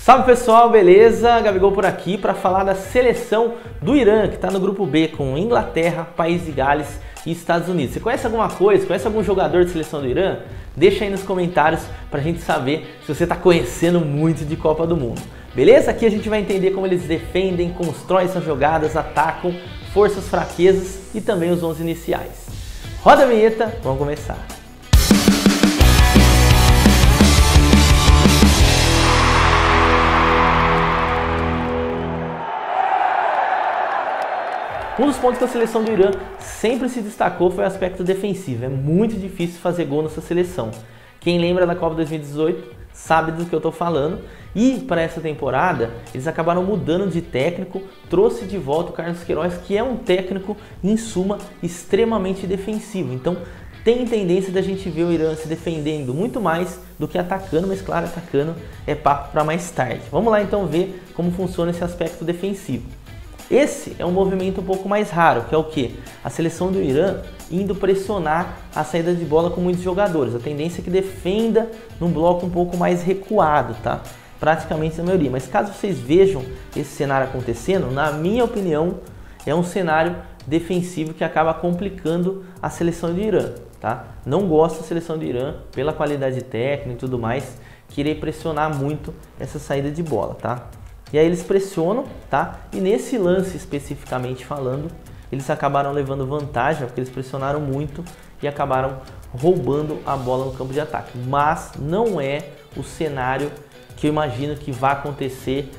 Salve pessoal, beleza? Gabigol por aqui para falar da seleção do Irã, que está no grupo B com Inglaterra, País de Gales e Estados Unidos. Você conhece alguma coisa? Conhece algum jogador de seleção do Irã? Deixa aí nos comentários para a gente saber se você está conhecendo muito de Copa do Mundo. Beleza? Aqui a gente vai entender como eles defendem, constroem essas jogadas, atacam, forças, fraquezas e também os 11 iniciais. Roda a vinheta, vamos começar. Um dos pontos que a seleção do Irã sempre se destacou foi o aspecto defensivo. É muito difícil fazer gol nessa seleção. Quem lembra da Copa 2018 sabe do que eu estou falando. E para essa temporada eles acabaram mudando de técnico, trouxe de volta o Carlos Queiroz, que é um técnico, em suma, extremamente defensivo. Então tem tendência da gente ver o Irã se defendendo muito mais do que atacando, mas claro, atacando é papo para mais tarde. Vamos lá então ver como funciona esse aspecto defensivo. Esse é um movimento um pouco mais raro, que é o que? A seleção do Irã indo pressionar a saída de bola com muitos jogadores. A tendência é que defenda num bloco um pouco mais recuado, tá? Praticamente na maioria. Mas caso vocês vejam esse cenário acontecendo, na minha opinião, é um cenário defensivo que acaba complicando a seleção do Irã, tá? Não gosto da seleção do Irã pela qualidade técnica e tudo mais, que irei pressionar muito essa saída de bola, tá? E aí eles pressionam, tá? E nesse lance especificamente falando, eles acabaram levando vantagem, porque eles pressionaram muito e acabaram roubando a bola no campo de ataque. Mas não é o cenário que eu imagino que vai acontecer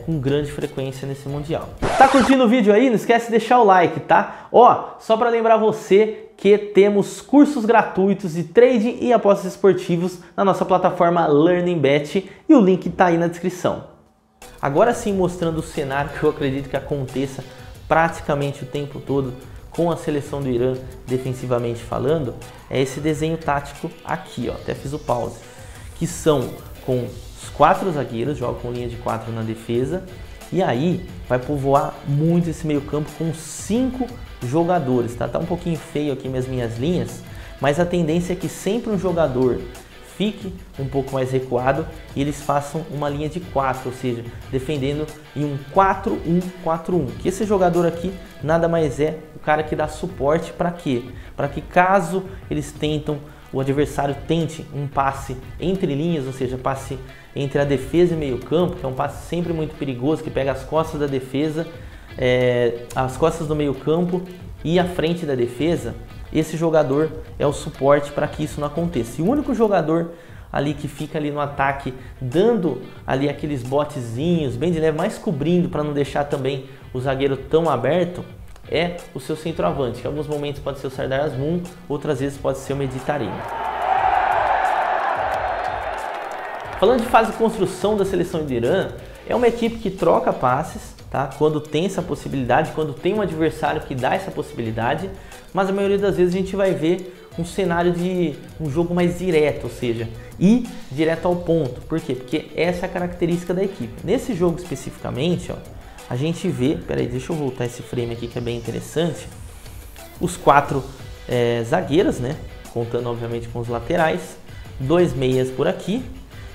com grande frequência nesse Mundial. Tá curtindo o vídeo aí? Não esquece de deixar o like, tá? Ó, só para lembrar você que temos cursos gratuitos de trading e apostas esportivos na nossa plataforma LearningBet e o link tá aí na descrição. Agora sim, mostrando o cenário que eu acredito que aconteça praticamente o tempo todo com a seleção do Irã, defensivamente falando, é esse desenho tático aqui, ó, até fiz o pause, que são com os 4 zagueiros, jogam com linha de 4 na defesa, e aí vai povoar muito esse meio campo com 5 jogadores, tá? Tá um pouquinho feio aqui minhas linhas, mas a tendência é que sempre um jogador fique um pouco mais recuado e eles façam uma linha de 4, ou seja, defendendo em um 4-1-4-1. Que esse jogador aqui nada mais é o cara que dá suporte para quê? Para que caso o adversário tente um passe entre linhas, ou seja, passe entre a defesa e meio campo, que é um passe sempre muito perigoso, que pega as costas da defesa, as costas do meio campo e a frente da defesa, esse jogador é o suporte para que isso não aconteça. E o único jogador ali que fica ali no ataque, dando ali aqueles botezinhos bem de leve, mais cobrindo para não deixar também o zagueiro tão aberto, é o seu centroavante, que em alguns momentos pode ser o Sardar Azmoun, outras vezes pode ser o Mehdi Taremi. Falando de fase de construção da seleção do Irã, é uma equipe que troca passes, tá? Quando tem essa possibilidade, quando tem um adversário que dá essa possibilidade, mas a maioria das vezes a gente vai ver um cenário de um jogo mais direto, ou seja, ir direto ao ponto. Por quê? Porque essa é a característica da equipe. Nesse jogo especificamente, ó, a gente vê, peraí, deixa eu voltar esse frame aqui que é bem interessante, os 4 zagueiros, né? Contando obviamente com os laterais, 2 meias por aqui,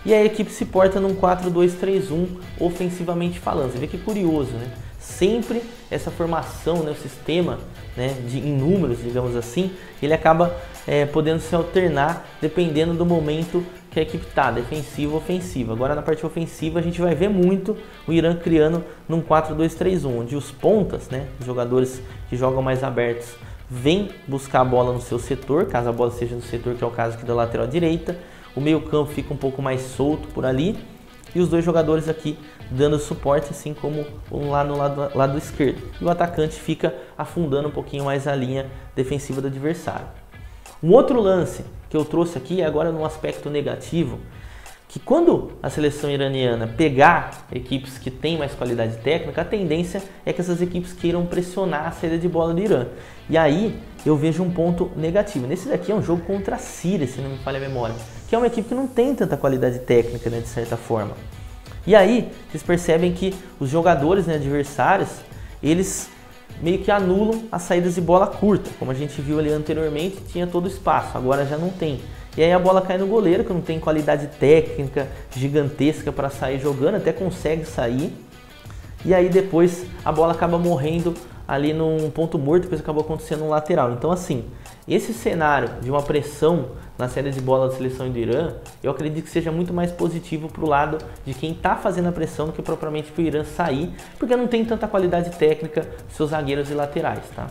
e a equipe se porta num 4-2-3-1 ofensivamente falando. Você vê que curioso, né? Sempre essa formação, né, o sistema, né, em números, digamos assim, ele acaba podendo se alternar dependendo do momento que a equipe está, defensiva ou ofensiva. Agora na parte ofensiva a gente vai ver muito o Irã criando num 4-2-3-1, onde os pontas, né, os jogadores que jogam mais abertos, vêm buscar a bola no seu setor, caso a bola seja no setor, que é o caso aqui da lateral direita. O meio campo fica um pouco mais solto por ali e os 2 jogadores aqui dando suporte, assim como um lá no lado esquerdo. E o atacante fica afundando um pouquinho mais a linha defensiva do adversário. Um outro lance que eu trouxe aqui é agora num aspecto negativo, que quando a seleção iraniana pegar equipes que têm mais qualidade técnica, a tendência é que essas equipes queiram pressionar a saída de bola do Irã. E aí eu vejo um ponto negativo. Nesse daqui é um jogo contra a Síria, se não me falha a memória, que é uma equipe que não tem tanta qualidade técnica, né, de certa forma. E aí vocês percebem que os jogadores, né, adversários, eles meio que anulam as saídas de bola curta. Como a gente viu ali anteriormente, tinha todo o espaço, agora já não tem. E aí a bola cai no goleiro, que não tem qualidade técnica gigantesca para sair jogando, até consegue sair. E aí depois a bola acaba morrendo ali num ponto morto, depois acabou acontecendo um lateral. Então assim, esse cenário de uma pressão na série de bola da seleção do Irã, eu acredito que seja muito mais positivo para o lado de quem está fazendo a pressão do que propriamente para o Irã sair, porque não tem tanta qualidade técnica seus zagueiros e laterais, tá?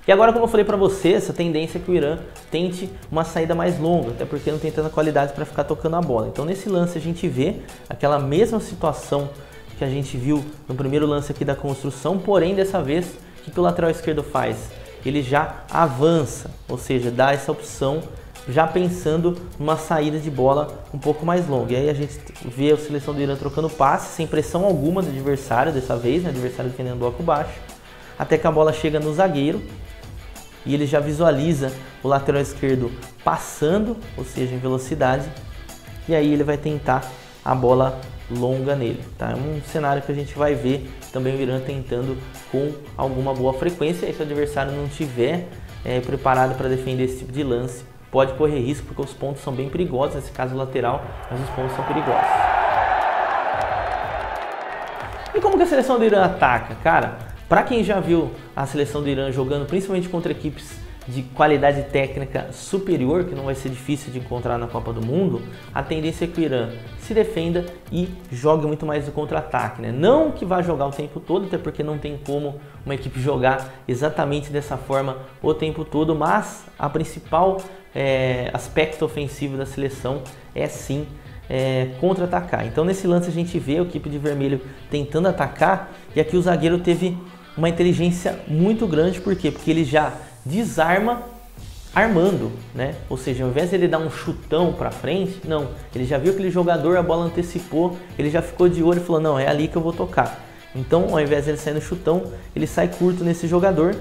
E agora, como eu falei para você, essa tendência é que o Irã tente uma saída mais longa, até porque não tem tanta qualidade para ficar tocando a bola. Então nesse lance a gente vê aquela mesma situação que a gente viu no primeiro lance aqui da construção, porém dessa vez, o que o lateral esquerdo faz? Ele já avança, ou seja, dá essa opção já pensando numa saída de bola um pouco mais longa. E aí a gente vê a seleção do Irã trocando passe, sem pressão alguma do adversário dessa vez, né? O adversário defendendo bloco baixo, até que a bola chega no zagueiro e ele já visualiza o lateral esquerdo passando, ou seja, em velocidade, e aí ele vai tentar a bola longa nele, tá? É um cenário que a gente vai ver também o Irã tentando com alguma boa frequência, e se o adversário não estiver preparado para defender esse tipo de lance, pode correr risco, porque os pontos são bem perigosos, nesse caso lateral, mas os pontos são perigosos. E como que a seleção do Irã ataca? Cara, para quem já viu a seleção do Irã jogando principalmente contra equipes de qualidade técnica superior, que não vai ser difícil de encontrar na Copa do Mundo, a tendência é que o Irã se defenda e jogue muito mais no contra-ataque, né? Não que vá jogar o tempo todo, até porque não tem como uma equipe jogar exatamente dessa forma o tempo todo, mas a principal aspecto ofensivo da seleção é sim contra-atacar. Então nesse lance a gente vê a equipe de vermelho tentando atacar, e aqui o zagueiro teve uma inteligência muito grande. Por quê? Porque ele já desarma armando, né? Ou seja, ao invés de ele dar um chutão para frente, não, ele já viu aquele jogador, a bola antecipou, ele já ficou de olho e falou, não, é ali que eu vou tocar. Então, ao invés de ele sair no chutão, ele sai curto nesse jogador,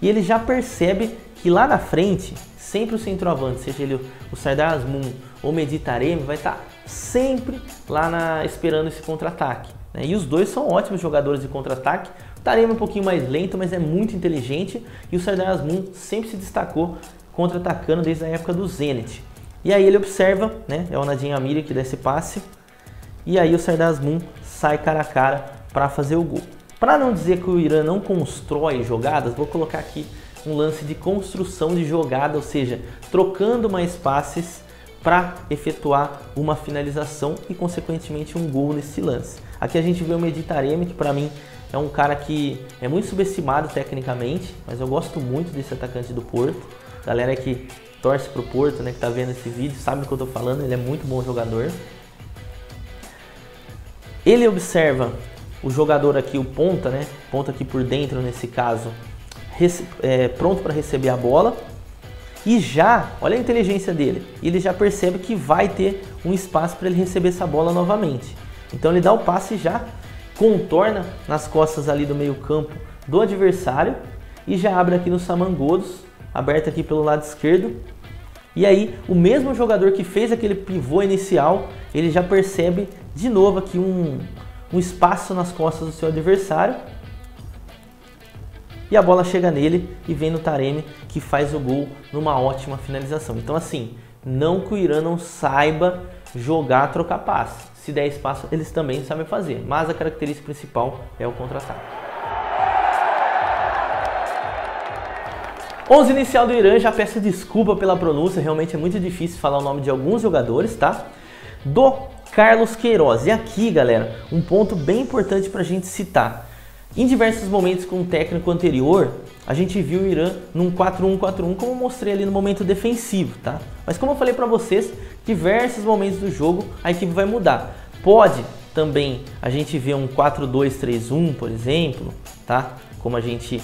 e ele já percebe que lá na frente, sempre o centroavante, seja ele o Sardar Azmoun ou o Mehdi Taremi, vai estar sempre lá esperando esse contra-ataque, né? E os dois são ótimos jogadores de contra-ataque. O Taremi é um pouquinho mais lento, mas é muito inteligente, e o Sardar Azmoun sempre se destacou contra-atacando desde a época do Zenit. E aí ele observa, né? É o Nadim Amiri que dá esse passe, e aí o Sardar Azmoun sai cara a cara para fazer o gol. Para não dizer que o Irã não constrói jogadas, vou colocar aqui um lance de construção de jogada, ou seja, trocando mais passes para efetuar uma finalização e consequentemente um gol nesse lance. Aqui a gente vê o Mehdi Taremi, que para mim é um cara que é muito subestimado tecnicamente, mas eu gosto muito desse atacante do Porto. Galera que torce pro Porto, né, que tá vendo esse vídeo, sabe do que eu tô falando, ele é muito bom jogador. Ele observa o jogador aqui, o ponta, né, ponta aqui por dentro nesse caso, pronto para receber a bola, e já, olha a inteligência dele, ele já percebe que vai ter um espaço para ele receber essa bola novamente. Então ele dá o passe e já contorna nas costas ali do meio campo do adversário e já abre aqui no Saman Ghoddos, aberto aqui pelo lado esquerdo. E aí o mesmo jogador que fez aquele pivô inicial, ele já percebe de novo aqui um espaço nas costas do seu adversário. E a bola chega nele e vem no Taremi, que faz o gol numa ótima finalização. Então assim, não que o Irã não saiba jogar, trocar passe. Se der espaço, eles também sabem fazer. Mas a característica principal é o contra-ataque. 11 inicial do Irã, já peço desculpa pela pronúncia, realmente é muito difícil falar o nome de alguns jogadores, tá? Do Carlos Queiroz. E aqui, galera, um ponto bem importante para a gente citar. Em diversos momentos com o técnico anterior, a gente viu o Irã num 4-1-4-1, como eu mostrei ali no momento defensivo, tá? Mas como eu falei para vocês, diversos momentos do jogo a equipe vai mudar. Pode também a gente ver um 4-2-3-1, por exemplo, tá? Como a gente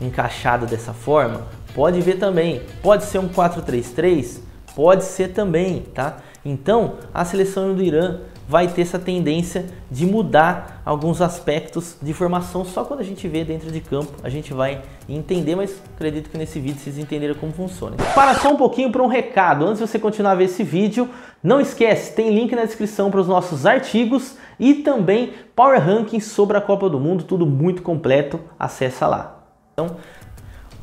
encaixado dessa forma. Pode ver também, pode ser um 4-3-3, pode ser também, tá? Então, a seleção do Irã vai ter essa tendência de mudar alguns aspectos de formação. Só quando a gente vê dentro de campo a gente vai entender, mas acredito que nesse vídeo vocês entenderam como funciona. Para só um pouquinho para um recado, antes de você continuar a ver esse vídeo, não esquece, tem link na descrição para os nossos artigos e também Power Rankings sobre a Copa do Mundo, tudo muito completo, acessa lá. Então,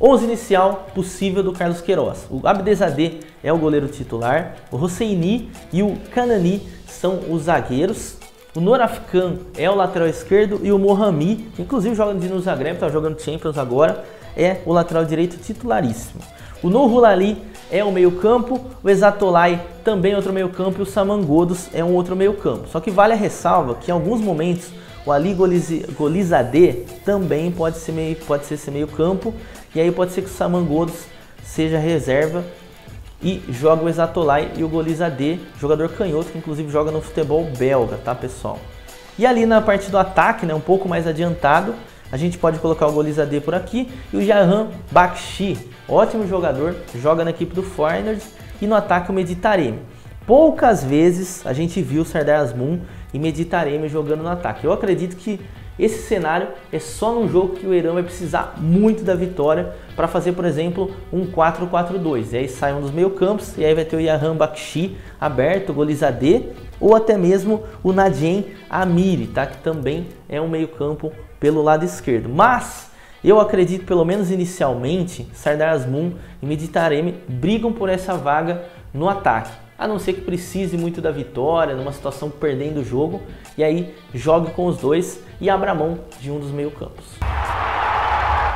11 inicial possível do Carlos Queiroz. O Abdezadeh é o goleiro titular, o Hosseini e o Kanani são os zagueiros. O Noor Afkan é o lateral esquerdo e o Mohamed, que inclusive joga no Dinamo Zagreb, está jogando Champions agora, é o lateral direito titularíssimo. O Nour Ali é o meio-campo, o Ezatolai também é outro meio-campo e o Saman Ghoddos é um outro meio-campo. Só que vale a ressalva que em alguns momentos o Ali Golizadeh também pode ser esse meio-campo, e aí pode ser que o Saman Ghoddos seja reserva e joga o Ezatolai e o Golizadeh, jogador canhoto que inclusive joga no futebol belga, tá pessoal? E ali na parte do ataque, né, um pouco mais adiantado, a gente pode colocar o Golizadeh por aqui e o Jahan Bakshi, ótimo jogador, joga na equipe do Feyenoord, e no ataque o Mehdi Taremi. Poucas vezes a gente viu o Sardar Azmoun e Mehdi Taremi jogando no ataque. Eu acredito que esse cenário é só num jogo que o Irã vai precisar muito da vitória para fazer, por exemplo, um 4-4-2. E aí sai um dos meio-campos e aí vai ter o Jahan Bakshi aberto, o Golizadeh, ou até mesmo o Nadiem Amiri, tá? Que também é um meio-campo pelo lado esquerdo. Mas eu acredito, pelo menos inicialmente, Sardar Azmoun e Mehdi Taremi brigam por essa vaga no ataque. A não ser que precise muito da vitória, numa situação perdendo o jogo, e aí jogue com os dois e abra mão de um dos meio-campos.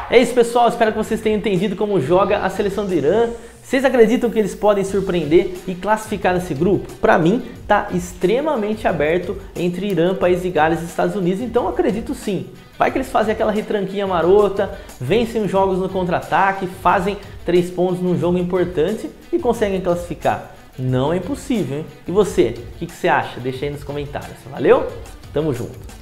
É isso, pessoal, espero que vocês tenham entendido como joga a seleção do Irã. Vocês acreditam que eles podem surpreender e classificar nesse grupo? Para mim, tá extremamente aberto entre Irã, País de Gales e Estados Unidos, então acredito sim. Vai que eles fazem aquela retranquinha marota, vencem os jogos no contra-ataque, fazem 3 pontos num jogo importante e conseguem classificar. Não é impossível, hein? E você? O que você acha? Deixa aí nos comentários. Valeu? Tamo junto!